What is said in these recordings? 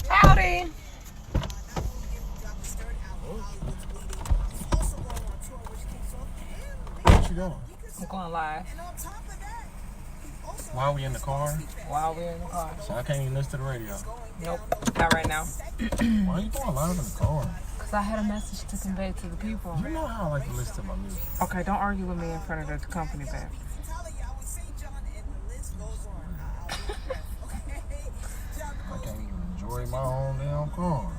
Howdy. Where you going? I'm going live While we in the car? while we're in the car. So I can't even listen to the radio. Nope, not right now. Why are you going live in the car? Because I had a message to convey to the people. You know how I like to listen to my music. Okay, don't argue with me in front of the company, babe. I can't even enjoy my own damn car.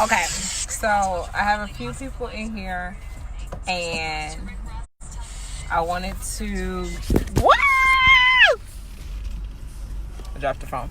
Okay, so I have a few people in here, and I wanted to. Woo! I dropped the phone.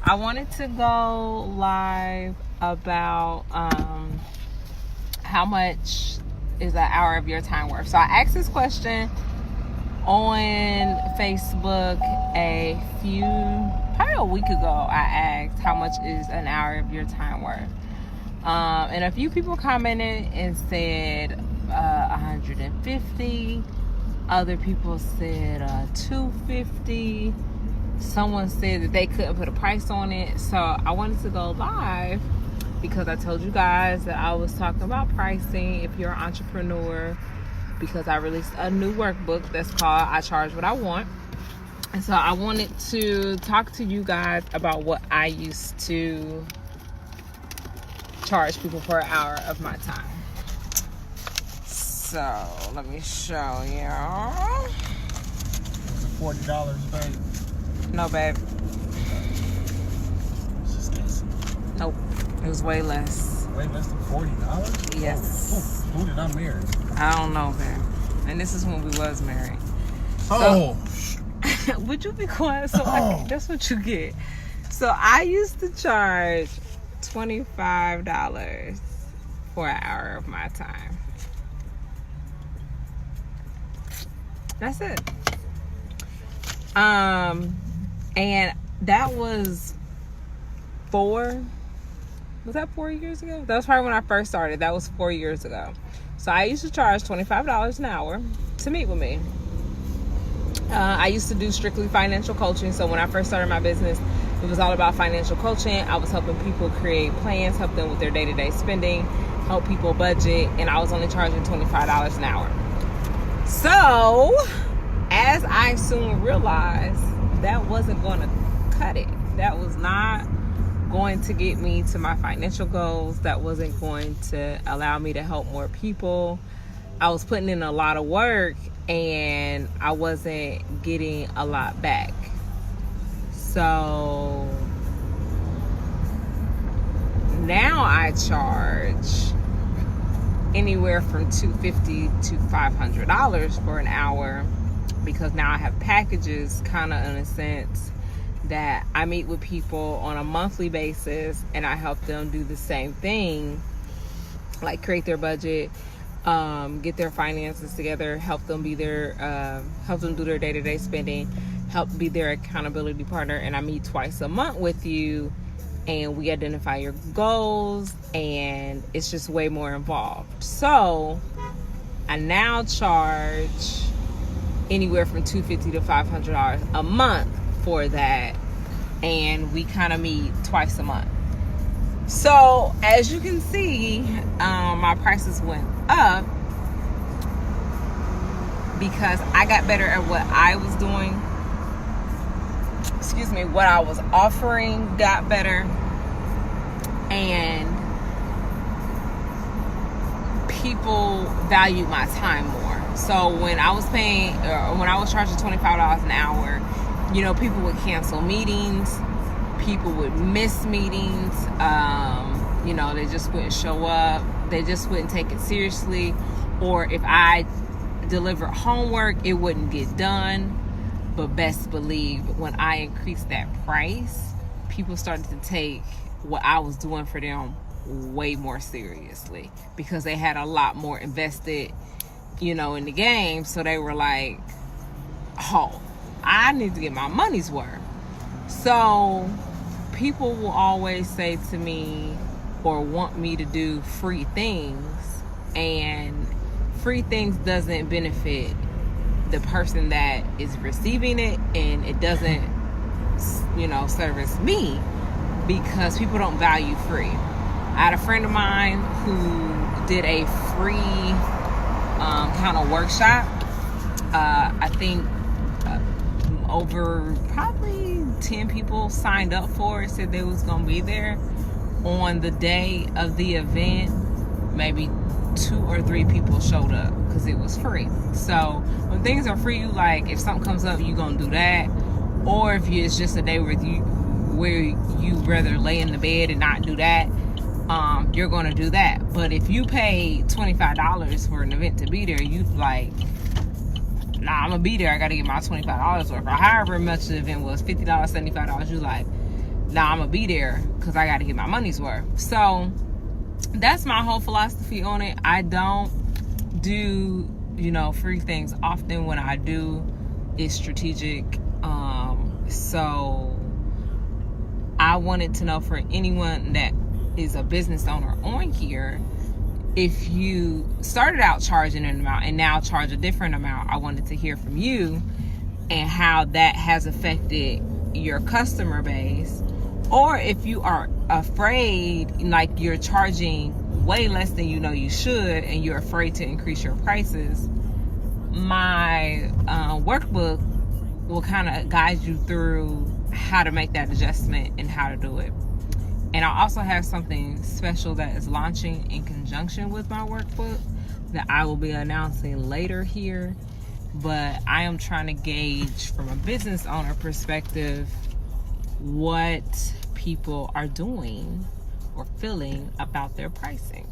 I wanted to go live about how much is an hour of your time worth. So I asked this question on Facebook probably a week ago. I asked how much is an hour of your time worth. And a few people commented and said 150. Other people said 250. Someone said that they couldn't put a price on it. So I wanted to go live because I told you guys that I was talking about pricing if you're an entrepreneur, because I released a new workbook that's called I Charge What I Want. And so I wanted to talk to you guys about what I used to charge people for an hour of my time. So let me show you. Was it $40, babe? No, babe. It's just guessing. Nope. It was way less. Way less than $40? Yes. Who did I marry? I don't know, babe. And this is when we was married. Oh. Would you be quiet? So that's what you get. So I used to charge $25 for an hour of my time. That's it. And that was 4 years ago? That was probably when I first started. That was 4 years ago. So I used to charge $25 an hour to meet with me. I used to do strictly financial coaching. So when I first started my business, it was all about financial coaching. I was helping people create plans, help them with their day-to-day spending, help people budget, and I was only charging $25 an hour. So, as I soon realized, that wasn't going to cut it. That was not going to get me to my financial goals. That wasn't going to allow me to help more people. I was putting in a lot of work, and I wasn't getting a lot back. So now I charge anywhere from $250 to $500 for an hour, because now I have packages, kind of in a sense, that I meet with people on a monthly basis, and I help them do the same thing, like create their budget, get their finances together, help them do their day-to-day spending, help be their accountability partner. And I meet twice a month with you, and we identify your goals, and it's just way more involved. So I now charge anywhere from $250 to $500 a month for that, and we kind of meet twice a month. So as you can see, my prices went up because I got better at what I was doing. What I was offering got better, and people valued my time more. So when I was charging $25 an hour, people would cancel meetings, people would miss meetings, they just wouldn't show up, they just wouldn't take it seriously, or if I delivered homework, it wouldn't get done. But best believe, when I increased that price, people started to take what I was doing for them way more seriously, because they had a lot more invested, in the game. So they were like, oh, I need to get my money's worth. So people will always say to me, or want me to do free things. And free things doesn't benefit the person that is receiving it, and it doesn't, service me, because people don't value free. I had a friend of mine who did a free kind of workshop. I think over probably 10 people signed up for it, said they was going to be there. On the day of the event, maybe 2 or 3 people showed up because it was free. So when things are free, like if something comes up, you gonna do that. Or if it's just a day where you rather lay in the bed and not do that, you're gonna do that. But if you pay $25 for an event to be there, you like, nah, I'm gonna be there. I gotta get my $25 worth. Or however much the event was, $50, $75. You like, nah, I'm gonna be there because I gotta get my money's worth. So that's my whole philosophy on it. I don't do, free things often. When I do, it's strategic. So I wanted to know, for anyone that is a business owner on here, if you started out charging an amount and now charge a different amount, I wanted to hear from you and how that has affected your customer base. Or if you are afraid, like you're charging way less than you should, and you're afraid to increase your prices, my workbook will kind of guide you through how to make that adjustment and how to do it. And I also have something special that is launching in conjunction with my workbook that I will be announcing later here. But I am trying to gauge from a business owner perspective what people are doing or feeling about their pricing.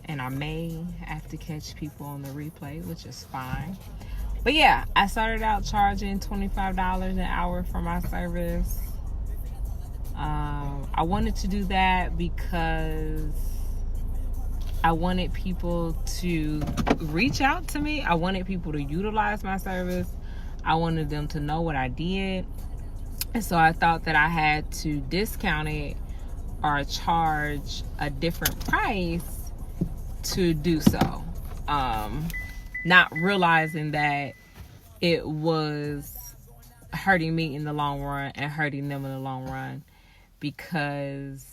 And I may have to catch people on the replay, which is fine. But yeah, I started out charging $25 an hour for my service. I wanted to do that because I wanted people to reach out to me. I wanted people to utilize my service. I wanted them to know what I did. And so I thought that I had to discount it or charge a different price to do so. Not realizing that it was hurting me in the long run and hurting them in the long run, because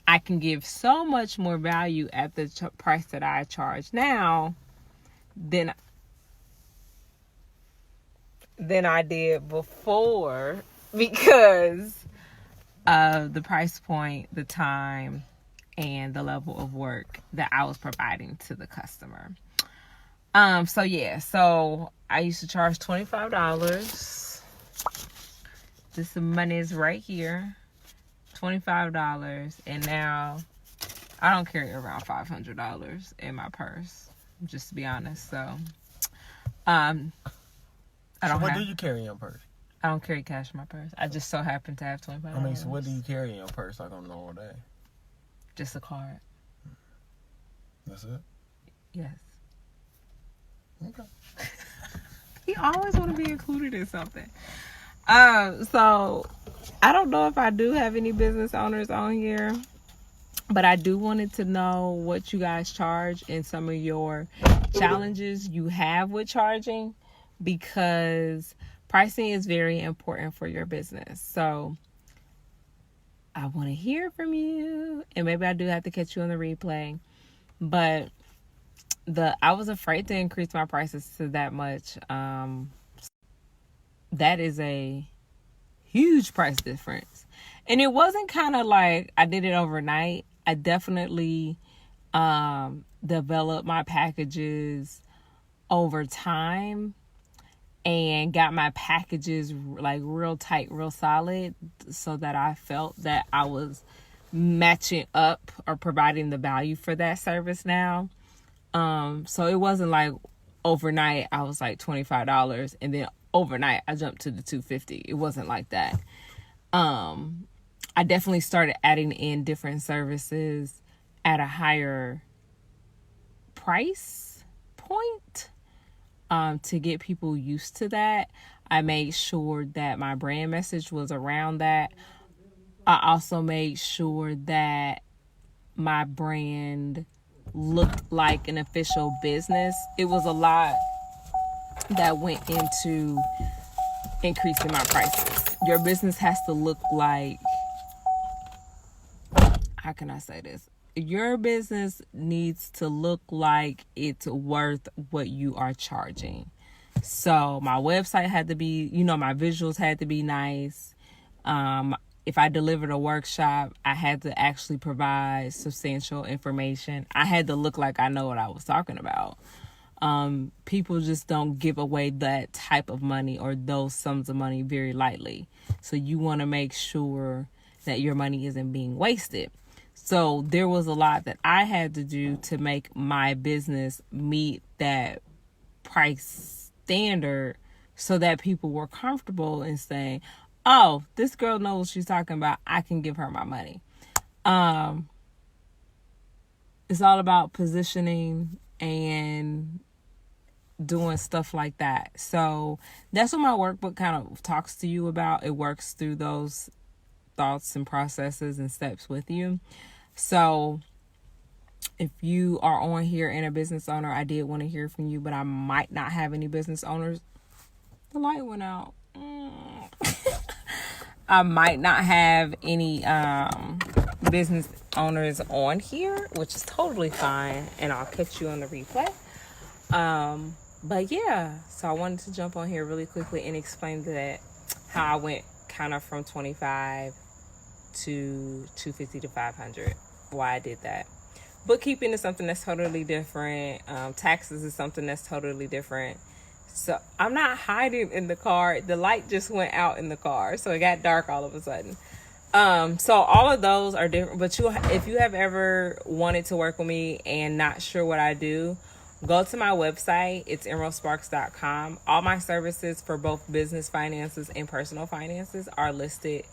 I can give so much more value at the price that I charge now than I did before, because of the price point, the time, and the level of work that I was providing to the customer. So I used to charge $25. This money is right here. $25, and now I don't carry around $500 in my purse, just to be honest. So I don't. So what do you carry in your purse? I don't carry cash in my purse. I just so happen to have $25. I mean, so what do you carry in your purse like on a normal day? Just a card. That's it? Yes. Okay. You always want to be included in something. So I don't know if I do have any business owners on here, but I do wanted to know what you guys charge and some of your challenges you have with charging, because pricing is very important for your business. So I want to hear from you, and maybe I do have to catch you on the replay, but I was afraid to increase my prices to that much. That is a huge price difference. And it wasn't kind of like I did it overnight. I definitely developed my packages over time and got my packages like real tight, real solid, so that I felt that I was matching up or providing the value for that service now. So it wasn't like overnight I was like $25 and then overnight I jumped to the $250. It wasn't like that. I definitely started adding in different services at a higher price point to get people used to that. I made sure that my brand message was around that. I also made sure that my brand looked like an official business. It was a lot that went into increasing my prices. Your business has to look like, how can I say this? Your business needs to look like it's worth what you are charging. So my website had to be, my visuals had to be nice. If I delivered a workshop, I had to actually provide substantial information. I had to look like I know what I was talking about. People just don't give away that type of money or those sums of money very lightly. So you want to make sure that your money isn't being wasted. So there was a lot that I had to do to make my business meet that price standard so that people were comfortable in saying, oh, this girl knows what she's talking about. I can give her my money. It's all about positioning and doing stuff like that. So that's what my workbook kind of talks to you about. It works through those thoughts and processes and steps with you. So if you are on here and a business owner, I did want to hear from you, but I might not have any business owners. The light went out. I might not have any business owners on here, which is totally fine, and I'll catch you on the replay. But yeah, so I wanted to jump on here really quickly and explain that how I went kind of from 25 to 250 to 500, why I did that. Bookkeeping is something that's totally different. Taxes is something that's totally different. So I'm not hiding in the car. The light just went out in the car, so it got dark all of a sudden. So all of those are different. But if you have ever wanted to work with me and not sure what I do, go to my website. It's emeraldsparks.com. All my services for both business finances and personal finances are listed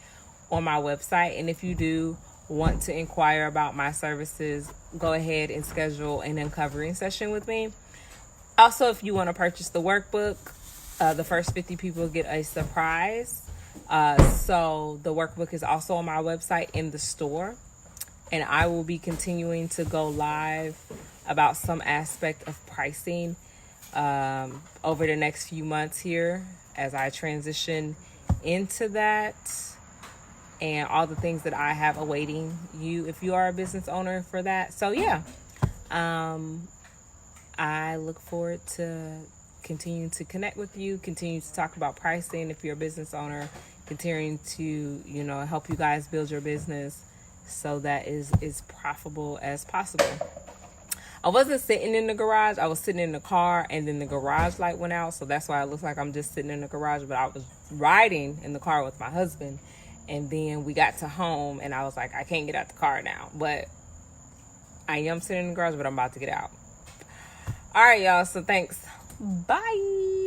on my website. And if you do want to inquire about my services, go ahead and schedule an uncovering session with me. Also, if you want to purchase the workbook, the first 50 people get a surprise. So the workbook is also on my website in the store, and I will be continuing to go live about some aspect of pricing over the next few months here as I transition into that and all the things that I have awaiting you if you are a business owner for that. So yeah, I look forward to continuing to connect with you, continue to talk about pricing if you're a business owner, continuing to, help you guys build your business so that is profitable as possible. I wasn't sitting in the garage. I was sitting in the car, and then the garage light went out. So that's why it looks like I'm just sitting in the garage. But I was riding in the car with my husband. And then we got to home, and I was like, I can't get out the car now. But I am sitting in the garage, but I'm about to get out. All right, y'all. So thanks. Bye.